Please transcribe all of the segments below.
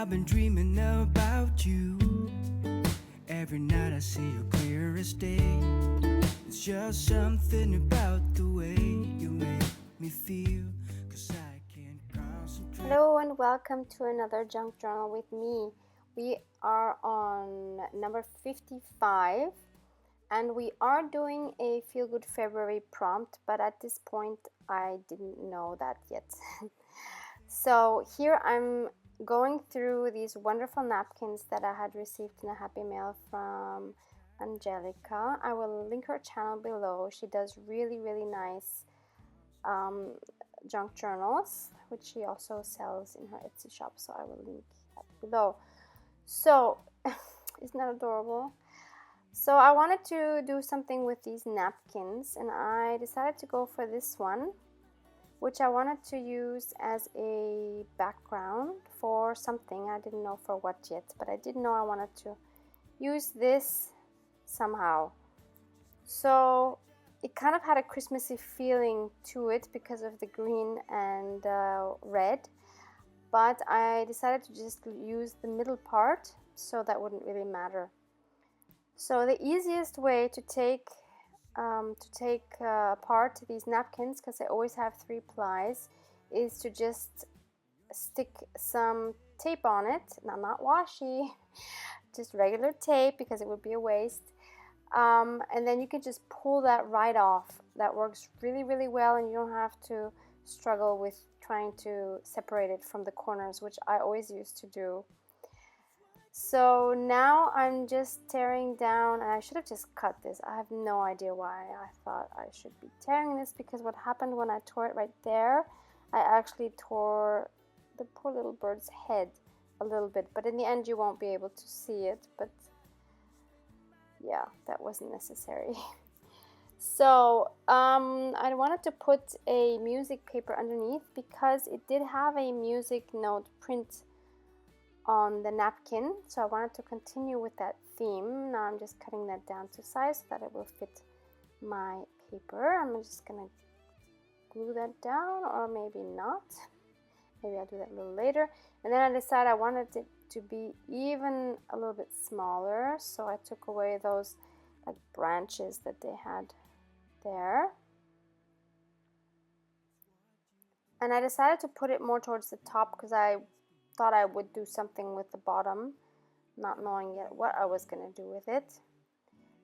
I've been dreaming about you. Every night I see you clear as day. It's just something about the way you make me feel, 'cause I can't concentrate. Hello and welcome to another junk journal with me. We are on number 55 and we are doing a feel good February prompt, but at this point I didn't know that yet. So here I'm going through these wonderful napkins that I had received in a happy mail from Angelika. I will link her channel below. She does really nice junk journals, which she also sells in her Etsy shop, so I will link that below. So isn't that adorable? So I wanted to do something with these napkins and I decided to go for this one, which I wanted to use as a background for something. I didn't know for what yet, but I did know I wanted to use this somehow. So it kind of had a Christmassy feeling to it because of the green and red, but I decided to just use the middle part, so that wouldn't really matter. So the easiest way to take apart these napkins, because they always have 3 plies, is to just stick some tape on it. Now, not washi, just regular tape, because it would be a waste. And then you can just pull that right off. That works really well, and you don't have to struggle with trying to separate it from the corners, which I always used to do. So now I'm just tearing down, and I should have just cut this. I have no idea why I thought I should be tearing this, because what happened when I tore it right there, I actually tore the poor little bird's head a little bit, but in the end you won't be able to see it, but yeah, that wasn't necessary. So I wanted to put a music paper underneath because it did have a music note print on the napkin, so I wanted to continue with that theme. Now I'm just cutting that down to size so that it will fit my paper. I'm just gonna glue that down, or maybe not. Maybe I'll do that a little later. And then I decided I wanted it to be even a little bit smaller, so I took away those like branches that they had there. And I decided to put it more towards the top because I thought I would do something with the bottom, not knowing yet what I was going to do with it.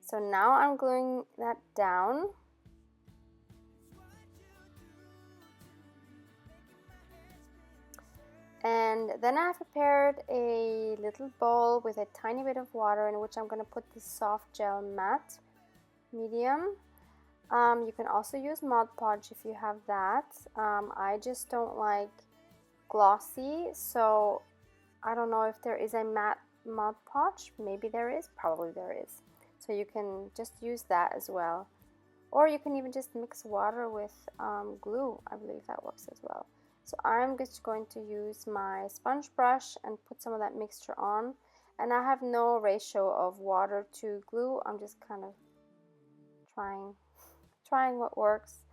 So now I'm gluing that down. And then I have prepared a little bowl with a tiny bit of water in which I'm going to put this soft gel matte medium. You can also use Mod Podge if you have that. I just don't like glossy, so I don't know if there is a matte Mod Podge. Maybe there is, probably there is. So you can just use that as well. Or you can even just mix water with glue. I believe that works as well. So I'm just going to use my sponge brush and put some of that mixture on. And I have no ratio of water to glue. I'm just kind of trying what works.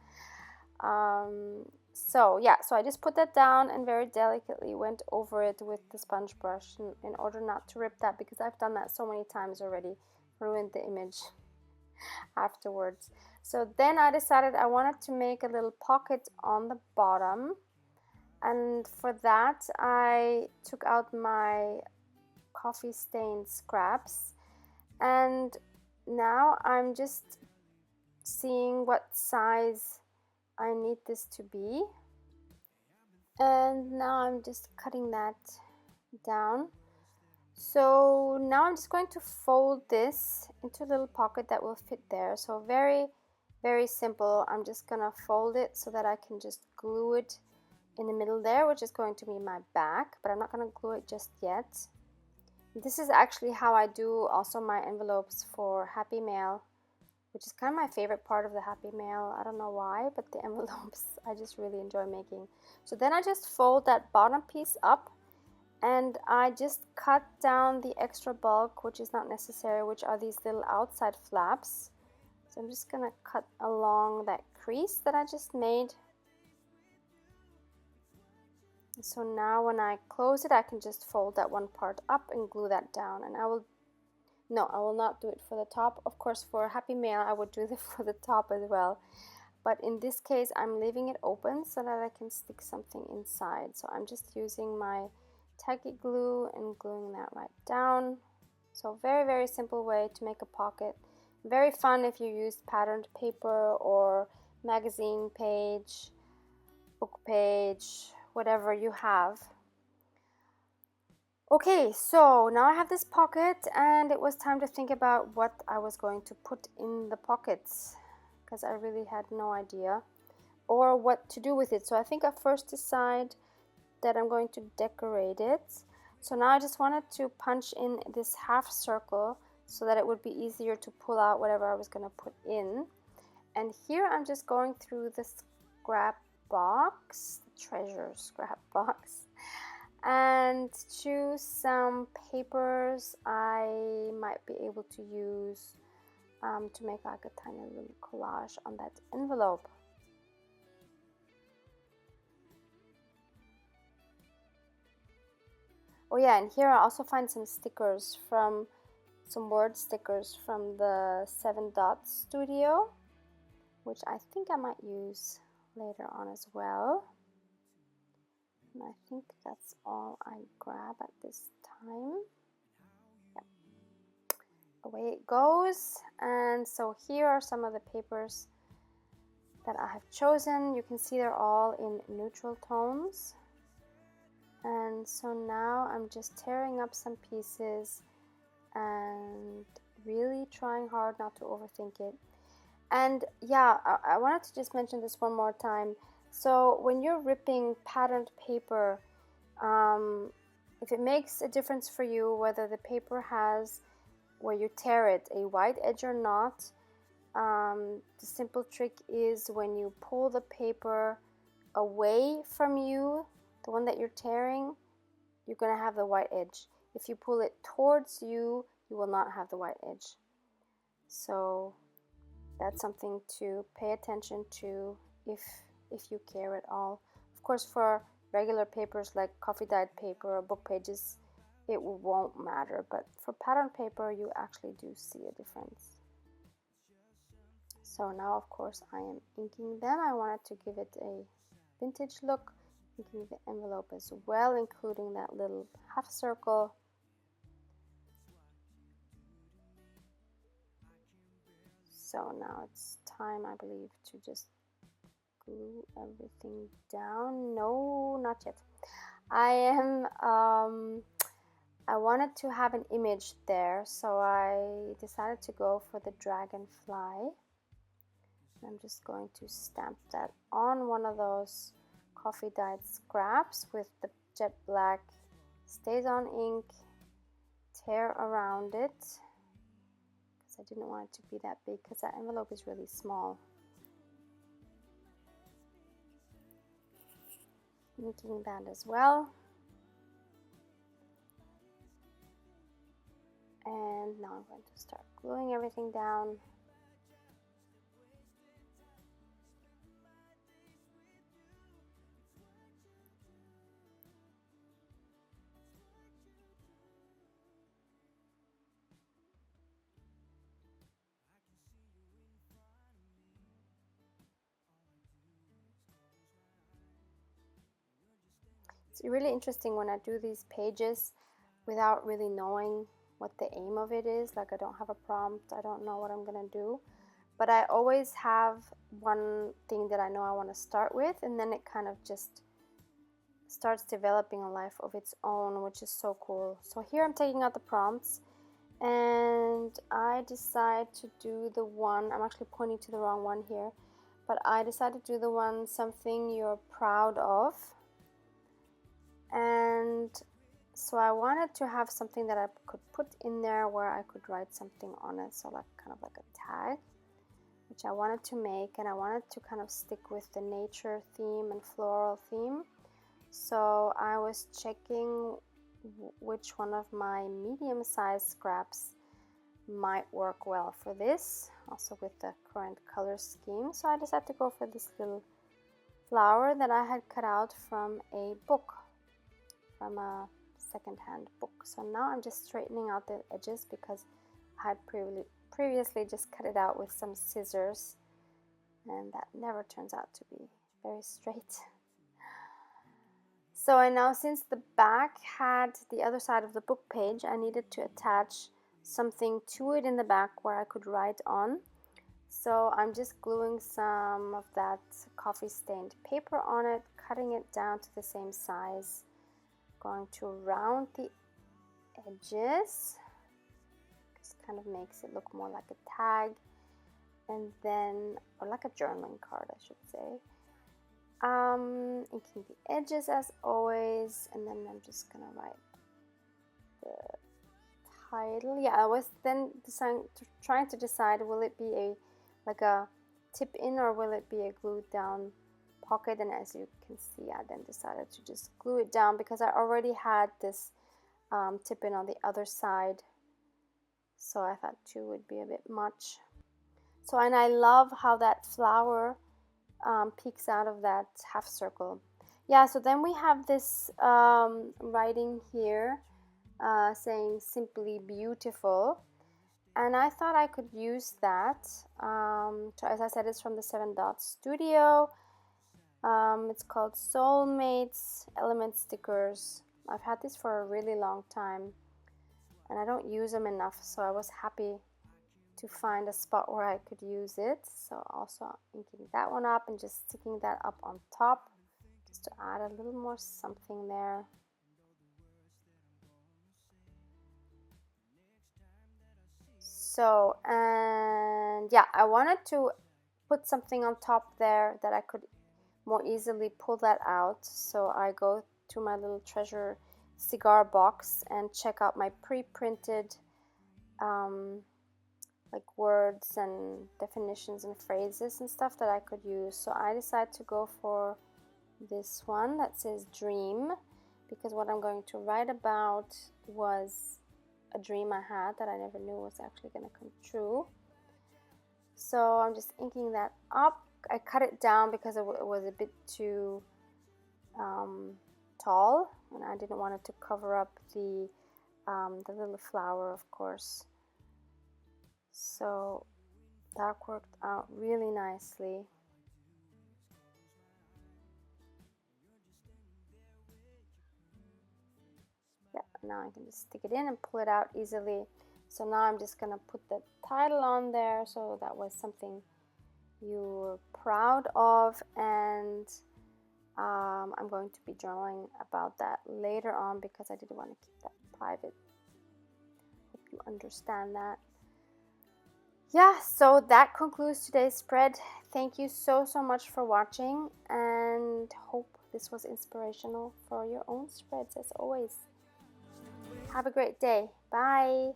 So yeah, so I just put that down and very delicately went over it with the sponge brush in order not to rip that, because I've done that so many times already, ruined the image afterwards. So then I decided I wanted to make a little pocket on the bottom, and for that I took out my coffee stained scraps, and now I'm just seeing what size I need this to be, and now I'm just cutting that down. So now I'm just going to fold this into a little pocket that will fit there. So very simple. I'm just gonna fold it so that I can just glue it in the middle there, which is going to be my back, but I'm not gonna glue it just yet. This is actually how I do also my envelopes for Happy Mail, which is kind of my favorite part of the Happy Mail. I don't know why, but the envelopes I just really enjoy making. So then I just fold that bottom piece up, and I just cut down the extra bulk, which is not necessary, which are these little outside flaps. So I'm just gonna cut along that crease that I just made. So now when I close it, I can just fold that one part up and glue that down. And I will not do it for the top. Of course, for a happy mail, I would do it for the top as well. But in this case, I'm leaving it open so that I can stick something inside. So I'm just using my tacky glue and gluing that right down. So very, very simple way to make a pocket. Very fun if you use patterned paper or magazine page, book page, whatever you have. Okay, so now I have this pocket and it was time to think about what I was going to put in the pockets because I really had no idea or what to do with it. So I think I first decide that I'm going to decorate it. So now I just wanted to punch in this half circle so that it would be easier to pull out whatever I was going to put in. And here I'm just going through the scrap box, treasure scrap box, and choose some papers I might be able to use to make like a tiny little collage on that envelope. Oh yeah, and here I also find some stickers from, some word stickers from the 7 Dots Studio, which I think I might use later on as well. And I think that's all I grab at this time. Yep. Away it goes. And so here are some of the papers that I have chosen. You can see they're all in neutral tones. And so now I'm just tearing up some pieces and really trying hard not to overthink it. And yeah, I wanted to just mention this one more time. So when you're ripping patterned paper, if it makes a difference for you whether the paper has, where you tear it, a white edge or not, the simple trick is when you pull the paper away from you, the one that you're tearing, you're going to have the white edge. If you pull it towards you, you will not have the white edge. So that's something to pay attention to if you care at all. Of course, for regular papers like coffee dyed paper or book pages, it won't matter, but for pattern paper you actually do see a difference. So now of course I am inking them. I wanted to give it a vintage look, inking the envelope as well, including that little half circle. So now it's time, I believe, to just glue everything down. No, not yet. I wanted to have an image there, so I decided to go for the dragonfly. I'm just going to stamp that on one of those coffee dyed scraps with the jet black Stays On ink, tear around it, because I didn't want it to be that big because that envelope is really small. Inking that as well. And now I'm going to start gluing everything down. It's really interesting when I do these pages without really knowing what the aim of it is. Like, I don't have a prompt, I don't know what I'm gonna do, but I always have one thing that I know I want to start with, and then it kind of just starts developing a life of its own, which is so cool. So here I'm taking out the prompts and I decide to do the one, I'm actually pointing to the wrong one here, but I decided to do the one, something you're proud of. And so I wanted to have something that I could put in there where I could write something on it, so like kind of like a tag, which I wanted to make, and I wanted to kind of stick with the nature theme and floral theme. So I was checking which one of my medium-sized scraps might work well for this, also with the current color scheme. So I decided to go for this little flower that I had cut out from a book from a secondhand book. So now I'm just straightening out the edges because I had previously just cut it out with some scissors, and that never turns out to be very straight. So I now, since the back had the other side of the book page, I needed to attach something to it in the back where I could write on. So I'm just gluing some of that coffee stained paper on it, cutting it down to the same size, going to round the edges. Just kind of makes it look more like a tag, and then, or like a journaling card, I should say. Inking the edges as always, and then I'm just gonna write the title. Yeah, I was then trying to decide, will it be like a tip in, or will it be a glued down pocket? And as you can see, I then decided to just glue it down because I already had this tip in on the other side, so I thought 2 would be a bit much. So, and I love how that flower peeks out of that half circle. Yeah, so then we have this writing here saying simply beautiful, and I thought I could use that. So as I said, it's from the 7 Dot Studio. It's called Soulmates Element Stickers. I've had this for a really long time and I don't use them enough, so I was happy to find a spot where I could use it. So also inking that one up and just sticking that up on top just to add a little more something there. So, and yeah, I wanted to put something on top there that I could more easily pull that out. So I go to my little treasure cigar box and check out my pre-printed like words and definitions and phrases and stuff that I could use. So I decided to go for this one that says dream, because what I'm going to write about was a dream I had that I never knew was actually going to come true. So I'm just inking that up. I cut it down because it was a bit too tall, and I didn't want it to cover up the little flower, of course. So that worked out really nicely. Yeah, now I can just stick it in and pull it out easily. So now I'm just gonna put the title on there, so that was something you were proud of, and I'm going to be journaling about that later on because I didn't want to keep that private. Hope you understand that. Yeah, so that concludes today's spread. Thank you so much for watching, and hope this was inspirational for your own spreads as always. Have a great day. Bye.